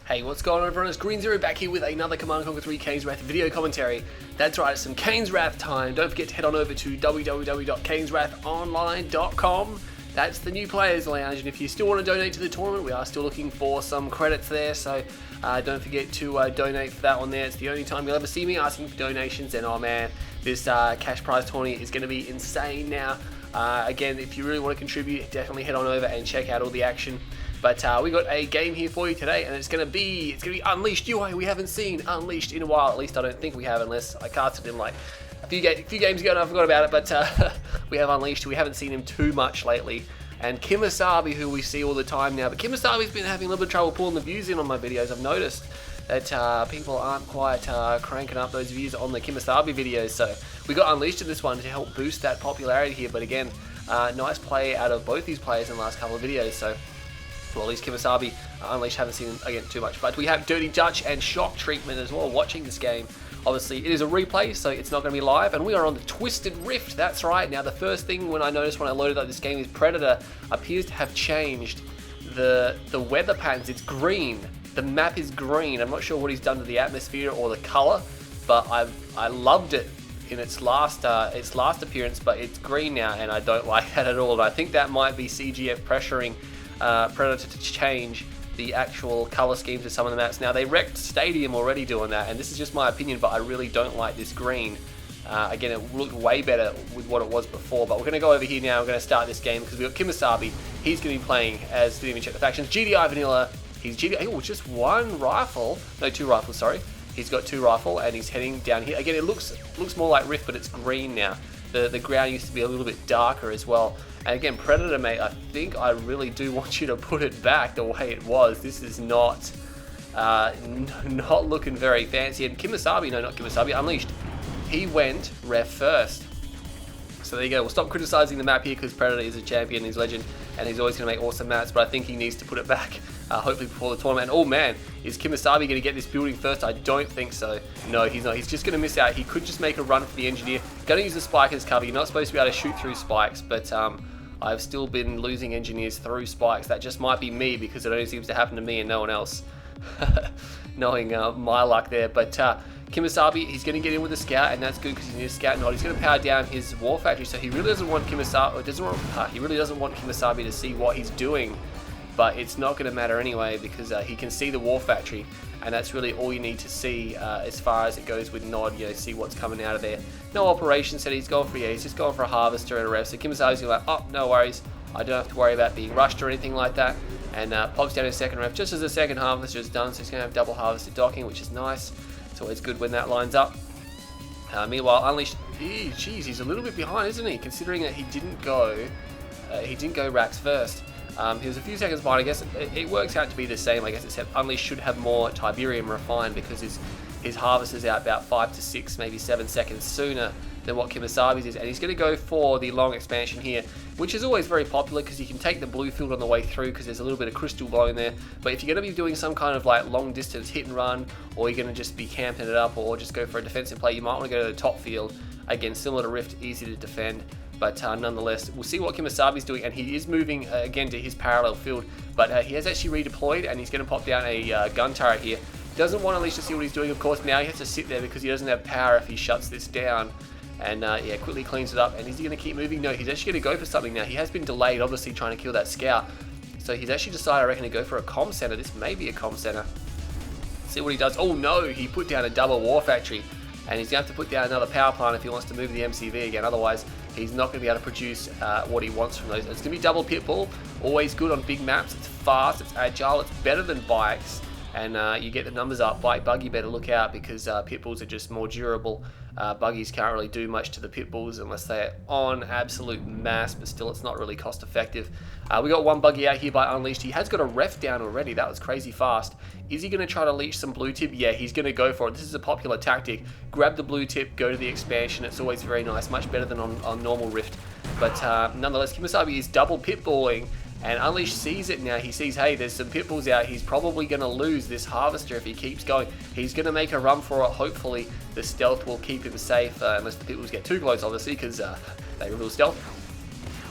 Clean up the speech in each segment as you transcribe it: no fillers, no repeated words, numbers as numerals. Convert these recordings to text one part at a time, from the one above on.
Hey, what's going on everyone? It's Green Zero back here with another Command & Conquer 3 Kane's Wrath video commentary. That's right, it's some Kane's Wrath time. Don't forget to head on over to www.kaneswrathonline.com. That's the new players lounge, and if you still want to donate to the tournament, we are still looking for some credits there, so don't forget to donate for that one there. It's the only time you'll ever see me asking for donations, and oh man, this cash prize tournament is going to be insane now. Again, if you really want to contribute, definitely head on over and check out all the action. But we got a game here for you today, and it's gonna be Unleashed UI. We haven't seen Unleashed in a while. At least I don't think we have, unless I casted him like a few games ago and I forgot about it. But we have Unleashed. We haven't seen him too much lately. And KiMOsaBE, who we see all the time now. But KiMOsaBE's been having a little bit of trouble pulling the views in on my videos. I've noticed that people aren't quite cranking up those views on the KiMOsaBE videos. So we got Unleashed in this one to help boost that popularity here. But again, nice play out of both these players in the last couple of videos. So. Well, at least KiMOsaBE, Unleashed, haven't seen him again too much. But we have Dirty Dutch and Shock Treatment as well watching this game. Obviously, it is a replay, so it's not going to be live. And we are on the Twisted Rift, that's right. Now, the first thing when I noticed when I loaded up this game is Predator appears to have changed the weather patterns. It's green. The map is green. I'm not sure what he's done to the atmosphere or the color, but I loved it in its last appearance, but it's green now, and I don't like that at all. And I think that might be CGF pressuring Predator to change the actual color schemes of some of the maps. Now, they wrecked Stadium already doing that, and this is just my opinion, but I really don't like this green. Again, it looked way better with what it was before, but we're going to go over here now. We're going to start this game because we've got KiMOsaBE. He's going to be playing as, didn't even check the factions, GDI Vanilla. He's GDI, oh, just one rifle. No, two rifles, sorry. He's got two rifle, and he's heading down here. Again, it looks more like Rift, but it's green now. The ground used to be a little bit darker as well. And again, Predator, mate, I think I really do want you to put it back the way it was. This is not looking very fancy. And KiMOsaBE, no, not KiMOsaBE, Unleashed, he went ref first. So there you go. We'll stop criticizing the map here because Predator is a champion, he's a legend, and he's always going to make awesome maps, but I think he needs to put it back, hopefully before the tournament. And oh man, is KiMOsaBE going to get this building first? I don't think so. No, he's not. He's just going to miss out. He could just make a run for the engineer. Going to use the spike as cover. You're not supposed to be able to shoot through spikes, but I've still been losing engineers through spikes. That just might be me because it only seems to happen to me and no one else. Knowing my luck there. But KiMOsaBE, he's going to get in with the scout, and that's good because he needs a scout nod. He's going to power down his war factory, so he really doesn't want KiMOsaBE. He really doesn't want KiMOsaBE to see what he's doing. But it's not going to matter anyway because he can see the war factory, and that's really all you need to see as far as it goes with nod. You know, see what's coming out of there. No operation set. He's going for he's just going for a harvester and a rev. So KiMOsaBE's going like, oh, no worries. I don't have to worry about being rushed or anything like that. And pops down his second rev just as the second harvester is done. So he's going to have double harvester docking, which is nice. It's always good when that lines up. Meanwhile, Unleashed, geez, he's a little bit behind, isn't he? Considering that he didn't go racks first. He was a few seconds behind. I guess it works out to be the same, I guess, except Unleashed should have more Tiberium refined because his harvest is out about 5 to 6, maybe 7 seconds sooner than what KiMOsaBE's is. And he's going to go for the long expansion here, which is always very popular because you can take the blue field on the way through because there's a little bit of crystal blowing there. But if you're going to be doing some kind of like long distance hit and run, or you're going to just be camping it up, or just go for a defensive play, you might want to go to the top field. Again, similar to Rift, easy to defend. But nonetheless, we'll see what KiMOsaBE's doing, and he is moving again to his parallel field. But he has actually redeployed, and he's going to pop down a gun turret here. Doesn't want Unleashed to see what he's doing, of course. Now he has to sit there because he doesn't have power if he shuts this down. And yeah, quickly cleans it up. And is he going to keep moving? No, he's actually going to go for something now. He has been delayed, obviously, trying to kill that scout. So he's actually decided, I reckon, to go for a comm center. This may be a comm center. See what he does. Oh no, he put down a double war factory. And he's going to have to put down another power plant if he wants to move the MCV again. Otherwise, he's not going to be able to produce what he wants from those. It's going to be double pitbull. Always good on big maps. It's fast, it's agile, it's better than bikes. And you get the numbers up. Bike buggy, better look out because pitbulls are just more durable. Buggies can't really do much to the pitbulls unless they're on absolute mass, but still it's not really cost effective. We got one buggy out here by Unleashed. He has got a ref down already. That was crazy fast. Is he going to try to leech some blue tip? Yeah, he's going to go for it. This is a popular tactic. Grab the blue tip, go to the expansion. It's always very nice, much better than on normal Rift. But nonetheless, KiMOsaBE is double pitbulling. And Unleashed sees it now. He sees, hey, there's some pitbulls out. He's probably going to lose this harvester if he keeps going. He's going to make a run for it. Hopefully, the stealth will keep him safe, unless the pitbulls get too close, obviously, because they reveal stealth.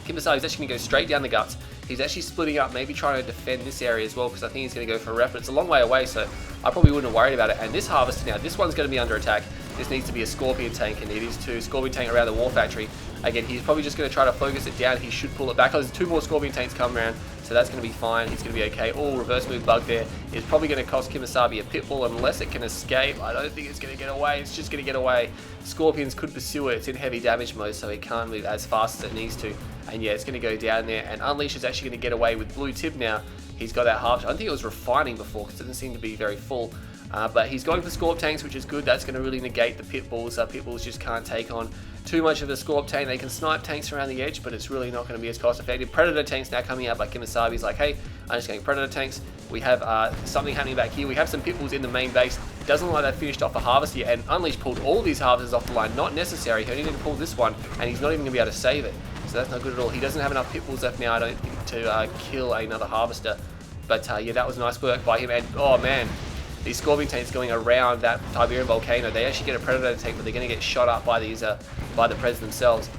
KiMOsaBE is actually going to go straight down the guts. He's actually splitting up, maybe trying to defend this area as well, because I think he's going to go for a ref, but it's a long way away, so I probably wouldn't have worried about it. And this Harvester now, this one's going to be under attack. This needs to be a Scorpion tank, and it is too. Scorpion tank around the War Factory. Again, he's probably just going to try to focus it down. He should pull it back. There's 2 more Scorpion tanks coming around, so that's going to be fine. He's going to be okay. Oh, reverse move bug there. It's probably going to cost KiMOsaBE a pitbull unless it can escape. I don't think it's going to get away. It's just going to get away. Scorpions could pursue it. It's in heavy damage mode, so it can't move as fast as it needs to. And yeah, it's going to go down there. And Unleash is actually going to get away with blue tip now. He's got that half. I don't think it was refining before because it doesn't seem to be very full. But he's going for Scorp tanks, which is good. That's going to really negate the pitbulls. Pitbulls just can't take on too much of the Scorp tank. They can snipe tanks around the edge, but it's really not going to be as cost effective. Predator tanks now coming out by KiMOsaBE. He's like, hey, I'm just going Predator tanks. We have something happening back here. We have some pitbulls in the main base. Doesn't look like they finished off a harvest yet, and Unleash pulled all these harvesters off the line. Not necessary. He only need to pull this one, and he's not even going to be able to save it. So that's not good at all. He doesn't have enough pitbulls left now, I don't think, to kill another harvester. But yeah, that was nice work by him. And oh man, these Scorpion tanks going around that Tiberian volcano, they actually get a Predator tank, but they're going to get shot up by these by the Preds themselves.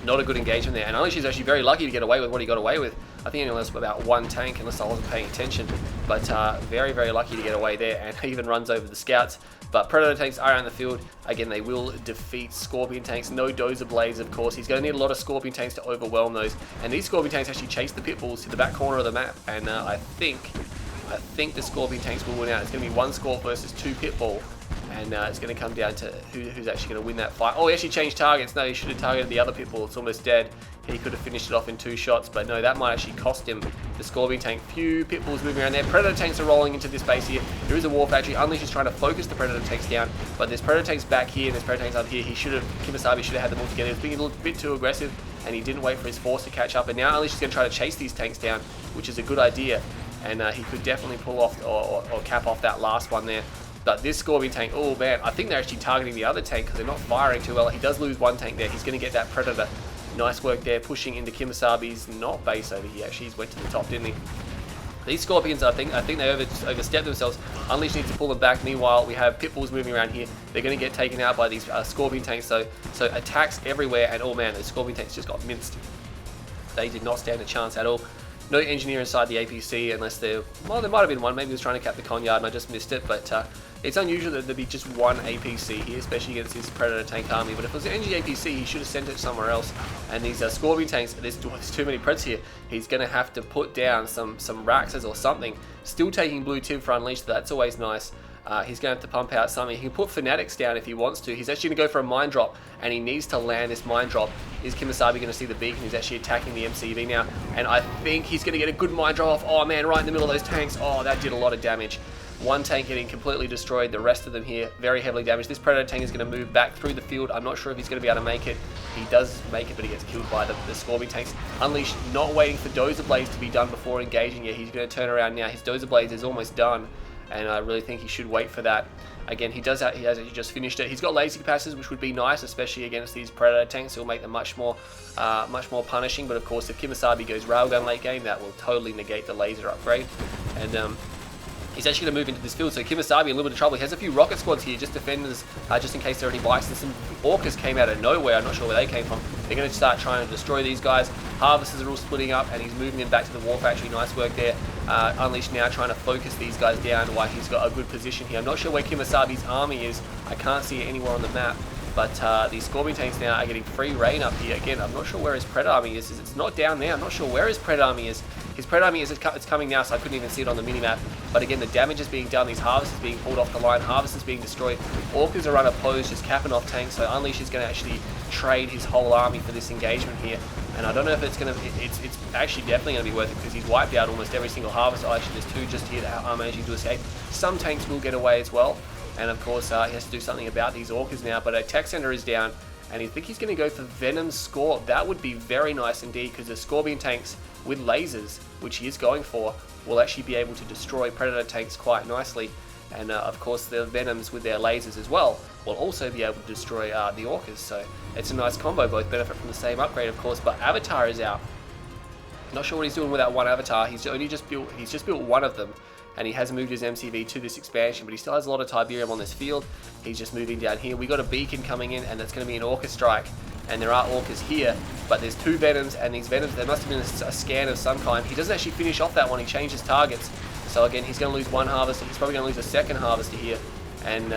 Not a good engagement there. And Unleash is actually very lucky to get away with what he got away with. I think he only lost about 1 tank, unless I wasn't paying attention. But very, very lucky to get away there, and he even runs over the scouts. But Predator tanks are on the field. Again, they will defeat Scorpion tanks. No Dozer Blades, of course. He's going to need a lot of Scorpion tanks to overwhelm those. And these Scorpion tanks actually chase the pitbulls to the back corner of the map. And I think the Scorpion tanks will win out. It's going to be 1 Scorp versus 2 pitbull. And it's going to come down to who's actually going to win that fight. Oh, he actually changed targets. No, he should have targeted the other pitbull. It's almost dead. He could have finished it off in 2 shots, but no, that might actually cost him the Scorpion tank. Few pitbulls moving around there. Predator tanks are rolling into this base here. There is a War Factory. Unleash is trying to focus the Predator tanks down, but there's Predator tanks back here and there's Predator tanks up here. KiMOsaBE should have had them all together. He was being a little bit too aggressive, and he didn't wait for his force to catch up. And now Unleash is going to try to chase these tanks down, which is a good idea. And he could definitely pull off or cap off that last one there. But this Scorpion tank, oh man, I think they're actually targeting the other tank because they're not firing too well. He does lose 1 tank there. He's going to get that Predator. Nice work there, pushing into KiMOsaBE's not base over here. Actually, he's went to the top, didn't he? These Scorpions, I think they overstepped themselves. Unleash needs to pull them back. Meanwhile, we have pitbulls moving around here. They're going to get taken out by these Scorpion tanks. So attacks everywhere, and oh man, those Scorpion tanks just got minced. They did not stand a chance at all. No engineer inside the APC unless there might have been one. Maybe he was trying to cap the Conyard and I just missed it. But it's unusual that there'd be just 1 APC here, especially against his Predator tank army. But if it was an NG APC, he should have sent it somewhere else. And these Scorpion tanks, there's too many Preds here. He's going to have to put down some Raxes or something. Still taking blue tip for Unleashed, that's always nice. He's going to have to pump out something. He can put Fanatics down if he wants to. He's actually going to go for a mine drop, and he needs to land this mine drop. Is KiMOsaBE going to see the beacon? He's actually attacking the MCV now, and I think he's going to get a good mine drop off. Oh man, right in the middle of those tanks. Oh, that did a lot of damage. 1 tank getting completely destroyed, the rest of them here very heavily damaged. This Predator tank is going to move back through the field. I'm not sure if he's going to be able to make it. He does make it, but he gets killed by the Scorpion tanks. Unleashed, not waiting for Dozer Blades to be done before engaging yet. He's going to turn around now. His Dozer Blades is almost done, and I really think he should wait for that. Again, he has actually just finished it. He's got laser capacitors, which would be nice, especially against these Predator tanks. It'll make them much more punishing. But of course, if KiMOsaBE goes railgun late game, that will totally negate the laser upgrade. And he's actually going to move into this field, so KiMOsaBE in a little bit of trouble. He has a few rocket squads here, just defenders, just in case there are any bikes. And some Orcas came out of nowhere. I'm not sure where they came from. They're going to start trying to destroy these guys. Harvesters are all splitting up, and he's moving them back to the War Factory. Nice work there. Unleashed now trying to focus these guys down while he's got a good position here. I'm not sure where KiMOsaBE's army is. I can't see it anywhere on the map. But these Scorpion tanks now are getting free reign up here. Again, I'm not sure where his Pred army is. It's not down there. I'm not sure where his Pred army is. His Pred army it's coming now, so I couldn't even see it on the minimap. But again, the damage is being done. These harvesters being pulled off the line. Harvesters being destroyed. Orcas are unopposed, just capping off tanks. So Unleash is going to actually trade his whole army for this engagement here. And I don't know if it's going to... It's actually definitely going to be worth it because he's wiped out almost every single harvester. Oh, actually, there's 2 just here that are managing to escape. Some tanks will get away as well. And of course, he has to do something about these Orcas now. But a tech center is down, and I think he's going to go for Venom Scorp. That would be very nice indeed, because the Scorpion tanks with lasers, which he is going for, will actually be able to destroy Predator tanks quite nicely. And of course, the Venoms with their lasers as well will also be able to destroy the Orcas. So it's a nice combo. Both benefit from the same upgrade, of course. But Avatar is out. Not sure what he's doing with that one Avatar. He's just built one of them. And he has moved his MCV to this expansion, but he still has a lot of Tiberium on this field. He's just moving down here. We got a beacon coming in, and that's going to be an Orca strike. and there are Orcas here, but there's 2 Venoms, and these Venoms, there must have been a scan of some kind. He doesn't actually finish off that one, he changes targets. So again, he's going to lose 1 Harvester, he's probably going to lose a 2nd Harvester here. And,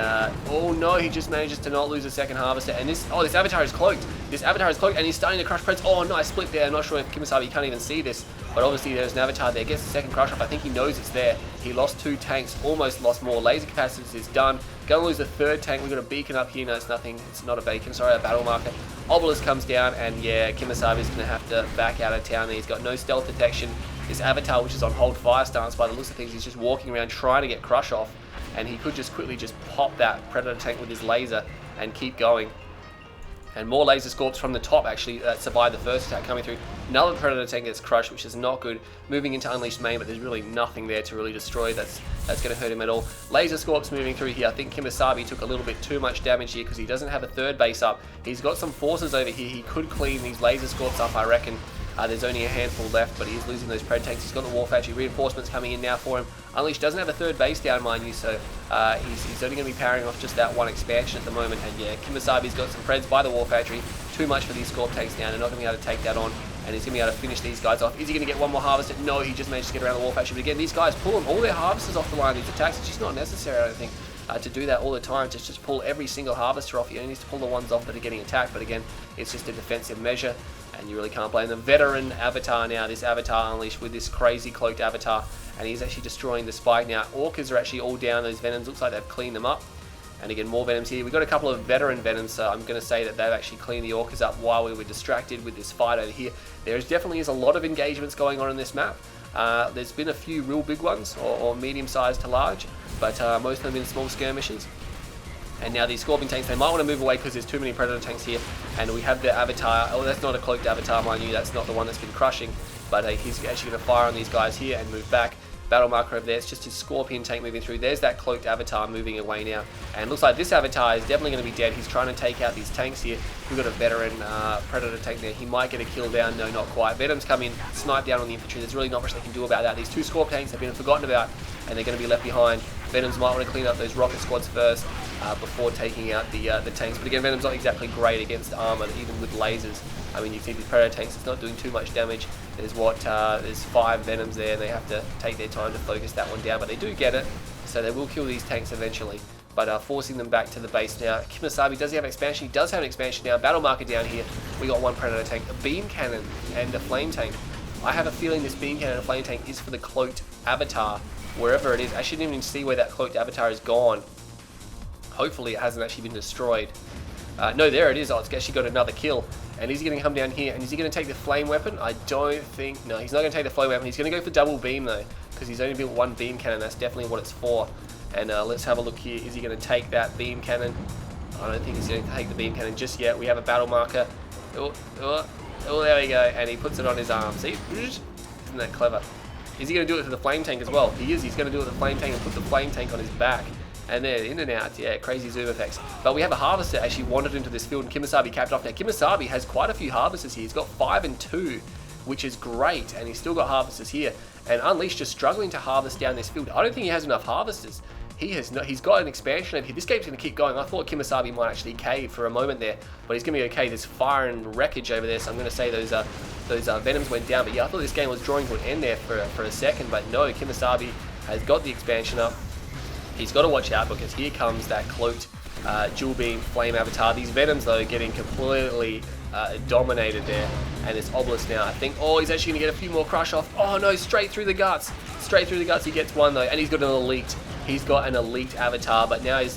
oh no, he just manages to not lose a 2nd Harvester. And this Avatar is cloaked. This Avatar is cloaked, and he's starting to crush Preds. Oh, nice split there. I'm not sure if KiMOsaBE can't even see this, but obviously there's an Avatar there. Gets the 2nd crush off. I think he knows it's there. He lost 2 tanks, almost lost more. Laser capacitance is done. Gonna lose the 3rd tank. We've got a beacon up here. No, it's nothing. It's not a beacon, sorry, a battle marker. Obelisk comes down, and yeah, KiMOsaBE is gonna have to back out of town. He's got no stealth detection. This Avatar, which is on hold fire stance by the looks of things, he's just walking around trying to get crush off. And he could just quickly just pop that Predator tank with his laser and keep going. And more laser scorps from the top actually that survived the first attack coming through. Another Predator tank gets crushed, which is not good. Moving into Unleashed main, but there's really nothing there to really destroy. That's going to hurt him at all. Laser scorps moving through here. I think KiMOsaBE took a little bit too much damage here because he doesn't have a 3rd base up. He's got some forces over here. He could clean these laser scorps up, I reckon. There's only a handful left, but he's losing those Pred tanks. He's got the War Factory reinforcements coming in now for him. Unleashed doesn't have a 3rd base down, mind you, so he's only going to be powering off just that 1 expansion at the moment. And yeah, KiMOsaBE's got some Preds by the War Factory. Too much for these Scorp tanks now. They're not going to be able to take that on, and he's going to be able to finish these guys off. Is he going to get 1 more Harvester? No, he just managed to get around the War Factory. But again, these guys pulling all their Harvesters off the line. These attacks, it's just not necessary, I don't think, to do that all the time. Just pull every single Harvester off. He only needs to pull the ones off that are getting attacked, but again, it's just a defensive measure. And you really can't blame them. Veteran Avatar now, this Avatar Unleashed with this crazy cloaked Avatar, and he's actually destroying the spike now. Orcas are actually all down, those Venoms, looks like they've cleaned them up. And again, more Venoms here. We've got a couple of veteran Venoms, so I'm going to say that they've actually cleaned the Orcas up while we were distracted with this fight over here. There definitely is a lot of engagements going on in this map. There's been a few real big ones, or medium-sized to large, but most of them have been small skirmishes. And now these Scorpion tanks, they might want to move away because there's too many Predator tanks here. And we have the Avatar. Oh, that's not a cloaked Avatar, mind you. That's not the one that's been crushing. But he's actually going to fire on these guys here and move back. Battle marker over there. It's just his Scorpion tank moving through. There's that cloaked Avatar moving away now. And looks like this Avatar is definitely going to be dead. He's trying to take out these tanks here. We've got a veteran Predator tank there. He might get a kill down. No, not quite. Venoms come in, snipe down on the infantry. There's really not much they can do about that. These 2 Scorp tanks have been forgotten about, and they're going to be left behind. Venoms might want to clean up those rocket squads first before taking out the tanks. But again, Venom's not exactly great against armor, even with lasers. I mean, you see these Predator tanks, it's not doing too much damage. There's there's 5 Venoms there, and they have to take their time to focus that one down, but they do get it, so they will kill these tanks eventually. But forcing them back to the base now. KiMOsaBE, does he have expansion? He does have an expansion now. Battle marker down here. We got 1 Predator tank, a beam cannon, and a flame tank. I have a feeling this beam cannon and flame tank is for the cloaked Avatar, wherever it is. I shouldn't even see where that cloaked Avatar is gone. Hopefully it hasn't actually been destroyed. No, there it is. Oh, it's actually got another kill. And is he going to come down here? And is he going to take the flame weapon? I don't think... No, he's not going to take the flame weapon. He's going to go for double beam, though, because he's only built 1 beam cannon. That's definitely what it's for. And let's have a look here. Is he going to take that beam cannon? I don't think he's going to take the beam cannon just yet. We have a battle marker. Oh, there we go. And he puts it on his arm. See? Isn't that clever? Is he going to do it to the flame tank as well? He is. He's going to do it to the flame tank and put the flame tank on his back. And they're in and out, yeah, crazy zoom effects. But we have a Harvester actually wandered into this field, and KiMOsaBE capped off. Now, KiMOsaBE has quite a few Harvesters here. He's got 5 and 2, which is great, and he's still got Harvesters here. And Unleashed just struggling to harvest down this field. I don't think he has enough Harvesters. He's got an expansion over here. This game's going to keep going. I thought KiMOsaBE might actually cave for a moment there, but he's going to be okay. There's fire and wreckage over there, so I'm going to say those Venoms went down. But yeah, I thought this game was drawing to an end there for a second, but no, KiMOsaBE has got the expansion up. He's got to watch out because here comes that cloaked dual beam flame Avatar. These Venoms though getting completely dominated there, and this Obelisk now. I think, oh, he's actually going to get a few more crush off. Oh no, straight through the guts. Straight through the guts. He gets 1 though, and he's got an elite. He's got an elite Avatar, but now his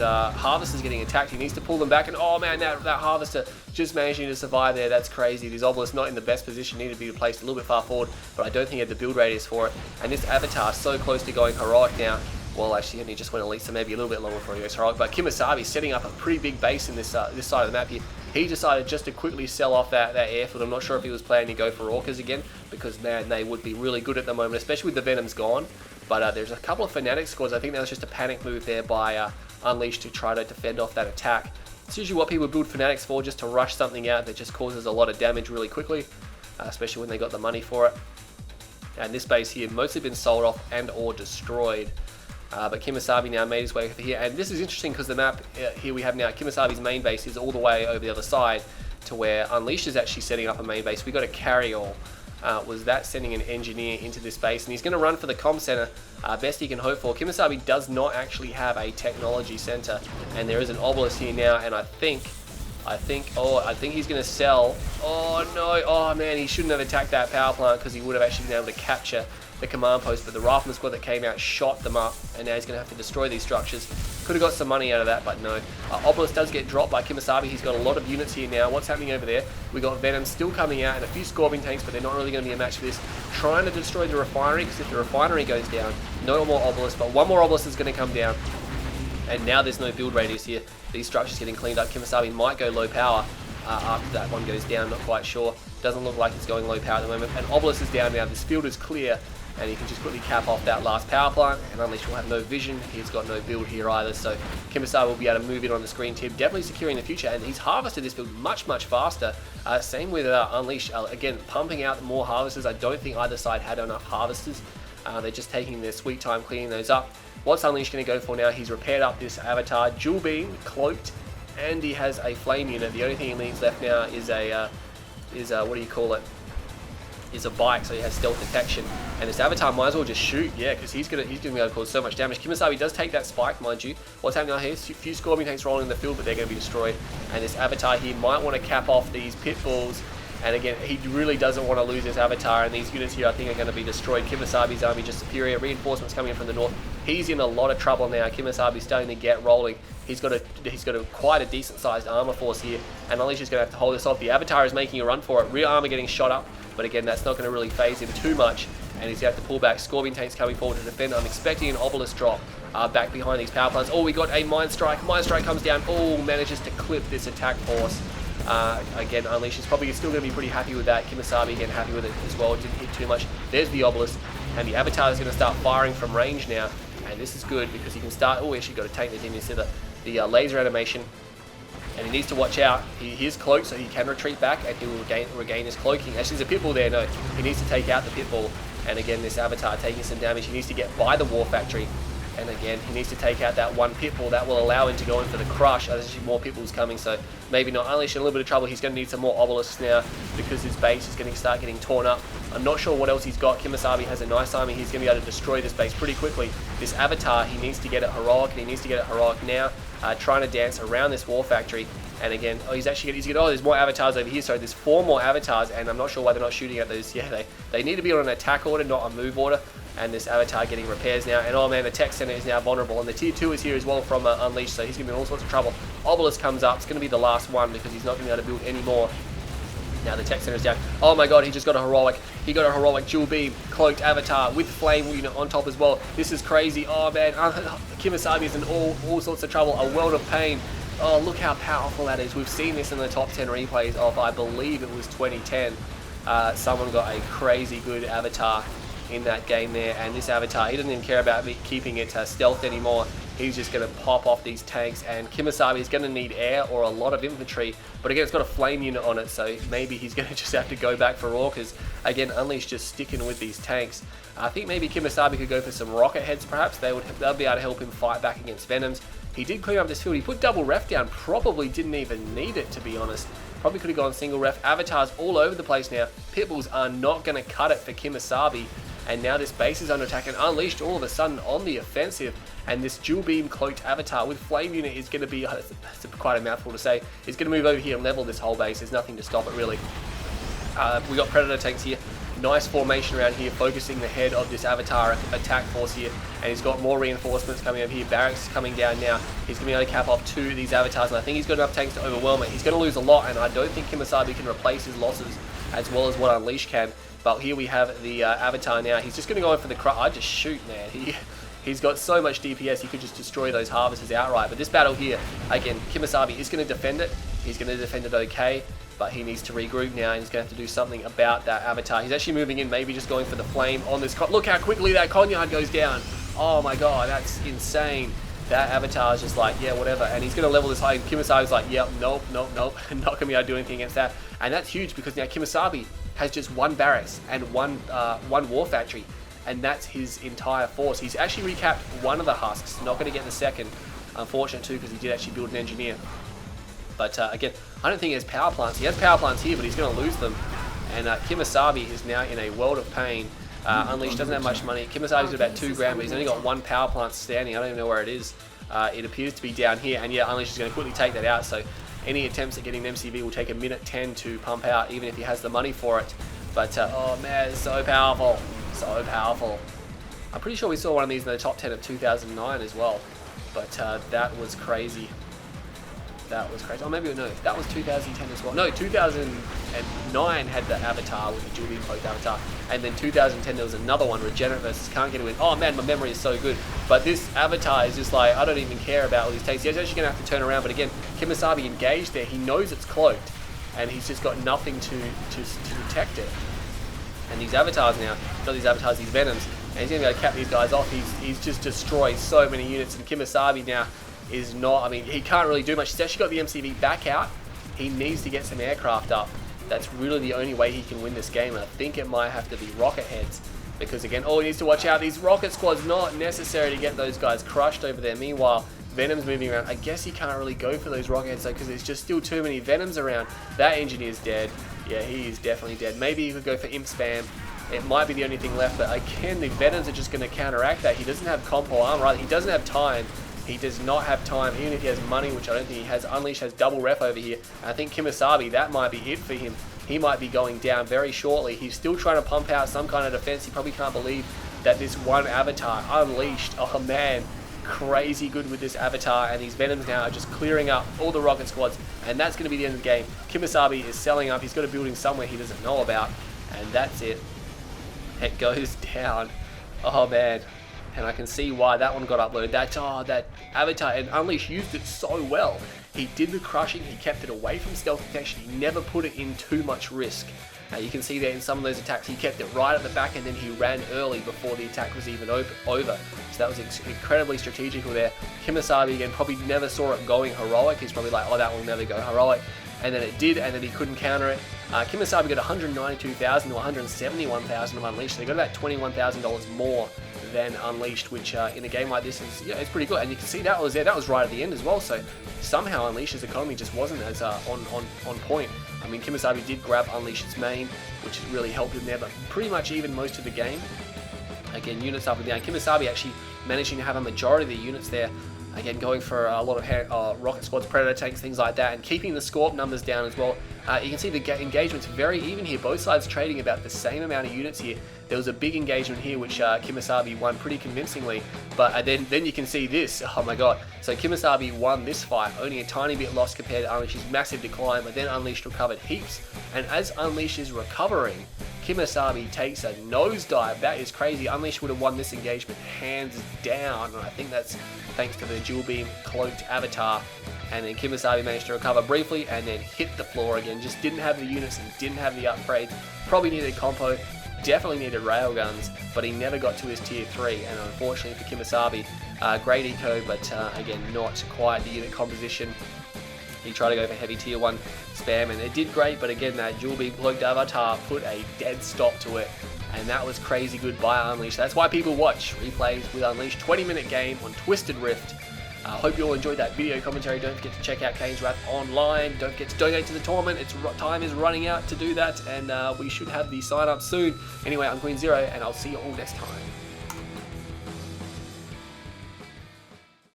Harvester's getting attacked. He needs to pull them back, and oh man, that Harvester just managing to survive there. That's crazy. This Obelisk not in the best position, needed to be placed a little bit far forward, but I don't think he had the build radius for it. And this Avatar so close to going heroic now. Well, actually, he just went elite, so maybe a little bit longer before he goes heroic. But KiMOsaBE setting up a pretty big base in this side of the map here. He decided just to quickly sell off that airfield. I'm not sure if he was planning to go for Orcas again, because man, they would be really good at the moment, especially with the Venoms gone. But there's a couple of Fnatic squads. I think that was just a panic move there by Unleashed to try to defend off that attack. It's usually what people build Fnatics for, just to rush something out that just causes a lot of damage really quickly, especially when they got the money for it. And this base here mostly been sold off and or destroyed. But KiMOsaBE now made his way over here, and this is interesting because the map here we have now, KiMOsaBE's main base is all the way over the other side, to where Unleashed is actually setting up a main base. We got a carry all. Was that sending an engineer into this base, and he's going to run for the comm center. Best he can hope for. KiMOsaBE does not actually have a technology center, and there is an obelisk here now, and I think he's going to sell. Oh no, oh man, he shouldn't have attacked that power plant because he would have actually been able to capture the command post, but the rifleman squad that came out shot them up, and now he's going to have to destroy these structures. Could have got some money out of that, but no. Obelisk does get dropped by KiMOsaBE. He's got a lot of units here now. What's happening over there? We got Venom still coming out and a few Scorpion tanks, but they're not really going to be a match for this. Trying to destroy the refinery, because if the refinery goes down, no more Obelisk, but one more Obelisk is going to come down. And now there's no build radius here. These structures getting cleaned up. KiMOsaBE might go low power after that one goes down, not quite sure. Doesn't look like it's going low power at the moment. And Obelisk is down now. This field is clear, and he can just quickly cap off that last power plant, and Unleashed will have no vision. He's got no build here either, so KiMOsaBE will be able to move it on the screen tip, definitely securing the future, and he's harvested this build much faster. Same with Unleashed, again, pumping out more harvesters. I don't think either side had enough harvesters. They're just taking their sweet time cleaning those up. What's Unleashed going to go for now? He's repaired up this avatar, dual beam, cloaked, and he has a flame unit. The only thing he needs left now is a, what do you call it? Is a bike, so he has stealth detection, and this avatar might as well just shoot, yeah, because he's gonna be able to cause so much damage. KiMOsaBE does take that spike, mind you. What's happening out here? A few Scorpion tanks rolling in the field, but they're going to be destroyed. And this avatar here might want to cap off these pit bulls. And again, he really doesn't want to lose this avatar, and these units here I think are going to be destroyed. KiMOsaBE's army just superior. Reinforcements coming in from the north. He's in a lot of trouble now. KiMOsaBE's starting to get rolling. He's got quite a decent sized armor force here, and Unleashed is going to have to hold this off. The avatar is making a run for it. Rear armor getting shot up, but again, that's not going to really phase him too much, and he's going to have to pull back. Scorpion tanks coming forward to defend. I'm expecting an obelisk drop back behind these power plants. Oh, we got a mine strike. Mine strike comes down. Oh, manages to clip this attack force. Again, Unleashed is probably still going to be pretty happy with that. KiMOsaBE again happy with it as well. It didn't hit too much. There's the obelisk, and the avatar is going to start firing from range now, and this is good because he can start. Oh, we actually got to take this in. You see the laser animation, and he needs to watch out. He is cloaked, so he can retreat back, and he will regain his cloaking. Actually, there's a pitbull there. No, he needs to take out the pitbull, and again, this avatar taking some damage. He needs to get by the war factory. And again, he needs to take out that one pitbull. That will allow him to go in for the crush. There's actually more pitbulls coming, so maybe not. Unleashed in a little bit of trouble. He's going to need some more obelisks now because his base is going to start getting torn up. I'm not sure what else he's got. KiMOsaBE has a nice army. He's going to be able to destroy this base pretty quickly. This avatar, he needs to get it heroic, and he needs to get it heroic now. Trying to dance around this war factory. And again, oh, he's getting, oh, there's more avatars over here. So there's 4 more avatars, and I'm not sure why they're not shooting at those. Yeah, they need to be on an attack order, not a move order. And this avatar getting repairs now, and oh man, the tech center is now vulnerable, and the tier 2 is here as well from Unleashed, so he's going to be in all sorts of trouble. Obelisk comes up. It's going to be the last one because he's not going to be able to build any more. Now the tech center is down. Oh my god, he just got a heroic. He got a heroic dual beam cloaked avatar with flame unit on top as well. This is crazy. Oh man, KiMOsaBE is in all sorts of trouble. A world of pain. Oh, look how powerful that is. We've seen this in the top 10 replays of, I believe it was 2010. Someone got a crazy good avatar in that game there, and this avatar, he doesn't even care about me keeping it stealth anymore. He's just going to pop off these tanks, and KiMOsaBE is going to need air or a lot of infantry, but again, it's got a flame unit on it, so maybe he's going to just have to go back for orcas. Again, Unleashed just sticking with these tanks. I think maybe KiMOsaBE could go for some rocket heads perhaps. They'll be able to help him fight back against Venoms. He did clean up this field. He put double ref down, probably didn't even need it, to be honest. Probably could have gone single ref. Avatars all over the place now. Pitbulls are not going to cut it for KiMOsaBE. And now this base is under attack, and Unleashed all of a sudden on the offensive. And this dual beam cloaked avatar with flame unit is going to be, that's quite a mouthful to say, is going to move over here and level this whole base. There's nothing to stop it really. We got Predator tanks here. Nice formation around here, focusing the head of this avatar attack force here. And he's got more reinforcements coming over here. Barracks coming down now. He's going to be able to cap off 2 of these avatars, and I think he's got enough tanks to overwhelm it. He's going to lose a lot, and I don't think KiMOsaBE can replace his losses as well as what Unleashed can. But here we have the avatar now. He's just going to go in for the crush. I just shoot, man. He's got so much DPS, he could just destroy those harvesters outright. But this battle here, again, KiMOsaBE is going to defend it. He's going to defend it okay, but he needs to regroup now, and he's going to have to do something about that avatar. He's actually moving in, maybe just going for the flame on this. Look how quickly that Conyard goes down. Oh my god, that's insane. That avatar is just like, yeah, whatever. And he's going to level this high. And KiMOsaBE's like, yep, nope. Not going to be able to do anything against that. And that's huge because now KiMOsaBE has just 1 barracks and one war factory. And that's his entire force. He's actually recapped 1 of the husks. Not going to get the second. Unfortunate too, because he did actually build an engineer. But again, I don't think he has power plants. He has power plants here, but he's going to lose them. And KiMOsaBE is now in a world of pain. Unleashed doesn't have much money. KiMOsaBE's about 2 grand, but he's only got 1 power plant standing. I don't even know where it is. It appears to be down here, and yeah, Unleashed is going to quickly take that out. So any attempts at getting an MCV will take a minute 10 to pump out, even if he has the money for it. But oh man, it's so powerful, so powerful. I'm pretty sure we saw one of these in the top 10 of 2009 as well. But that was crazy. That was crazy. Oh, maybe no, that was 2010 as well. No, 2009 had the avatar with the dual beam cloaked avatar, and then 2010 there was another one, Regenerate versus Can't Get Away. Oh man, my memory is so good. But this avatar is just like, I don't even care about all these takes. He's actually going to have to turn around. But again, KiMOsaBE engaged there. He knows it's cloaked, and he's just got nothing to protect it. And these avatars now, not these avatars, these Venoms, and he's going to be able to cap these guys off. He's just destroyed so many units, and KiMOsaBE now is not, I mean, he can't really do much. He's actually got the MCV back out. He needs to get some aircraft up. That's really the only way he can win this game. And I think it might have to be rocket heads, because again, he needs to watch out. These rocket squads, not necessary to get those guys crushed over there. Meanwhile, Venom's moving around. I guess he can't really go for those rocket heads though, because there's just still too many Venoms around. That engineer's dead. Yeah, he is definitely dead. Maybe he could go for imp spam. It might be the only thing left, but again, the Venoms are just going to counteract that. He doesn't have compo armor, right? He doesn't have time. He does not have time, even if he has money, which I don't think he has. Unleashed has double ref over here. And I think KiMOsaBE, that might be it for him. He might be going down very shortly. He's still trying to pump out some kind of defense. He probably can't believe that this one avatar, Unleashed, oh man, crazy good with this avatar. And these Venoms now are just clearing up all the rocket squads. And that's going to be the end of the game. KiMOsaBE is selling up. He's got a building somewhere he doesn't know about. And that's it. It goes down. Oh man. And I can see why that one got uploaded. That avatar, and Unleashed used it so well. He did the crushing, he kept it away from stealth detection, he never put it in too much risk. You can see there in some of those attacks, he kept it right at the back, and then he ran early before the attack was even over. So that was incredibly strategical there. KiMOsaBE, again, probably never saw it going heroic. He's probably like, oh, that will never go heroic. And then it did, and then he couldn't counter it. KiMOsaBE got 192,000 to 171,000 of Unleashed. So they got about $21,000 more than Unleashed, which in a game like this is, yeah, it's pretty good. And you can see that was there. That was right at the end as well. So somehow Unleashed's economy just wasn't as on point. I mean, KiMOsaBE did grab Unleashed's main, which really helped him there, but pretty much even most of the game. Again, units up and down. KiMOsaBE actually managing to have a majority of the units there. Again, going for a lot of rocket squads, predator tanks, things like that, and keeping the Scorp numbers down as well. You can see the engagement's very even here. Both sides trading about the same amount of units here. There was a big engagement here, which KiMOsaBE won pretty convincingly. But then you can see this. Oh my god. So KiMOsaBE won this fight. Only a tiny bit lost compared to Unleashed's massive decline, but then Unleashed recovered heaps. And as Unleashed is recovering, KiMOsaBE takes a nosedive. That is crazy. Unleashed would have won this engagement hands down. And I think that's thanks to the dual beam cloaked avatar. And then KiMOsaBE managed to recover briefly and then hit the floor again. Just didn't have the units and didn't have the upgrades. Probably needed compo. Definitely needed railguns, but he never got to his tier 3. And unfortunately for KiMOsaBE, great eco, but again, not quite the unit composition. He tried to go for heavy tier 1 spam, and it did great, but again, that dual beam cloaked avatar put a dead stop to it. And that was crazy good by Unleashed. That's why people watch replays with Unleashed. 20-minute game on Twisted Rift. Hope you all enjoyed that video commentary. Don't forget to check out Kane's Wrath online. Don't forget to donate to the tournament. Time is running out to do that, and we should have the sign up soon. Anyway, I'm Queen Zero, and I'll see you all next time.